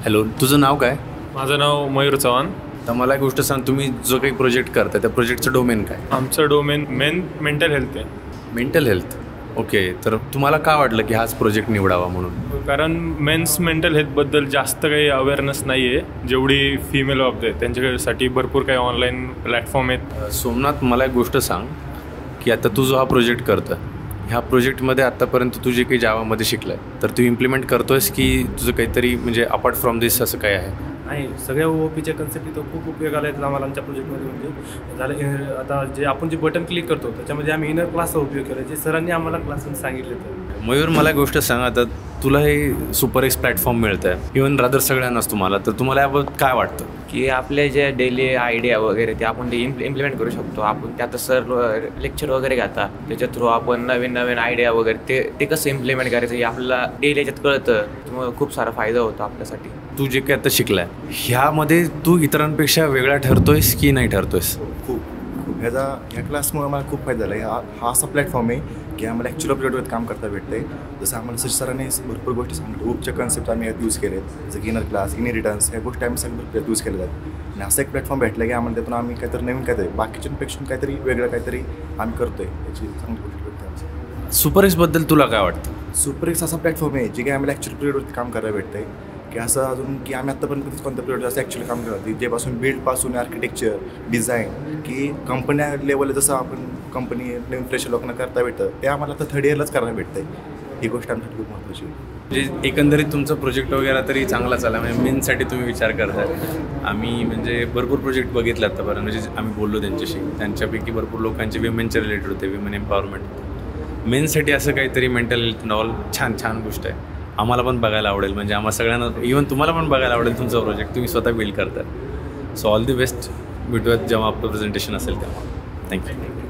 Hello, तुझं नाव काय? माझं नाव मयूर चव्हाण. तर मला एक गोष्ट सांग, तुम्ही जो काही प्रोजेक्ट करता त्या प्रोजेक्टचं डोमेन काय? आमचं डोमेन मेंटल हेल्थ आहे. Mental health. ओके, तर तुम्हाला का वाटलं की हाच प्रोजेक्ट निवडावा म्हणून? कारण मेन्स मेंटल हेल्थबद्दल जास्त काही अवेअरनेस नाही आहे, जेवढी फिमेल ऑफ आहेत त्यांच्यासाठी भरपूर काही ऑनलाईन प्लॅटफॉर्म आहेत. सोमनाथ, मला एक गोष्ट सांग की आता तू जो हा प्रोजेक्ट करतो, ह्या प्रोजेक्टमध्ये आत्तापर्यंत तू जे काही जावामध्ये शिकलं आहे तर तू इम्प्लिमेंट करतो आहेस की तुझं काहीतरी म्हणजे अपार्ट फ्रॉम दिस असं काय आहे? नाही, सगळ्या OOPच्या कन्सेप्ट इथं खूप उपयोगाला आहेत आम्हाला आमच्या प्रोजेक्टमध्ये. म्हणजे झालं आता जे आपण जे बटन क्लिक करतो त्याच्यामध्ये आम्ही इनर क्लासचा उपयोग केला, जे सरांनी आम्हाला क्लासमध्ये सांगितले. तर मयूर, मला एक गोष्ट सांग, आता तुला हे सुपर एक्स प्लॅटफॉर्म मिळतं आहे, इव्हन रादर सगळ्यांनाच तुम्हाला, तर तुम्हाला याबाबत काय वाटतं? की आपले जे डेली आयडिया वगैरे ते आपण ते इम्प्लिमेंट करू शकतो. आपण त्यात सर लेक्चर वगैरे घेतात, त्याच्या थ्रू आपण नवीन नवीन आयडिया वगैरे ते कसं इम्प्लिमेंट करायचं हे आपल्याला डेली याच्यात कळतं. त्यामुळे खूप सारा फायदा होतो आपल्यासाठी. तू जे काही आता शिकलाय ह्यामध्ये तू इतरांपेक्षा वेगळा ठरतोयस की नाही ठरतोयस? खूप ह्या क्लासमुळे मला खूप फायदा झाला आहे. हा असा प्लॅटफॉर्म आहे की आम्हाला ॲक्च्युअल प्रोजेक्टवर काम करता भेटतं आहे. जसं आम्हाला सरांनी भरपूर गोष्टी सांगितल्या. OOPच्या कन्सेप्ट आम्ही यात यूज केले आहेत, जसं की इनर क्लास, इनहेरिटन्स, ह्या गोष्टी आम्ही सगळं यूज केल्या जातात. आणि असं एक प्लॅटफॉर्म भेटलं की आम्हाला त्यातून आम्ही काहीतरी नवीन काहीतरी बाकीच्यांपेक्षा काहीतरी वेगळं काहीतरी आम्ही करतो आहे, याची चांगली गोष्ट भेटते आमची. सुपर एक्सबद्दल तुला काय वाटतं? सुपर एक्स असा प्लॅटफॉर्म आहे जे काही आम्हाला ॲक्च्युअल प्रोजेक्टवरती काम करायला भेटतं आहे. की असं अजून की आम्ही आत्तापर्यंत कधीच कोणत्या प्रोजेक्ट असं ॲक्च्युअली काम करतो, जेपासून बिल्डपासून आर्किटेक्चर, डिझाईन, की कंपन्या लेवल जसं आपण कंपनी नवीन फ्रेशर लोकांना करता भेटतं ते आम्हाला आता थर्ड इयरलाच करायला भेटतं आहे. ही गोष्ट आमच्यासाठी खूप महत्त्वाची आहे. म्हणजे एकंदरीत तुमचं प्रोजेक्ट वगैरे तरी चांगला चालला, म्हणजे मेनसाठी तुम्ही विचार करताय. आम्ही म्हणजे भरपूर प्रोजेक्ट बघितले आत्तापर्यंत, म्हणजे आम्ही बोललो त्यांच्याशी, त्यांच्यापैकी भरपूर लोकांचे विमेनचे रिलेटेड होते, विमेन एम्पॉवरमेंट. मेनसाठी असं काहीतरी मेंटल हेल्थ नॉल छान गोष्ट आहे. आम्हाला पण बघायला आवडेल, म्हणजे आम्हाला सगळ्यांना, इव्हन तुम्हाला पण बघायला आवडेल तुमचा प्रोजेक्ट, तुम्ही स्वतः बिल्ड करताय. So all the best. भेटूयात जेव्हा आपलं प्रेझेंटेशन असेल तेव्हा. थँक्यू.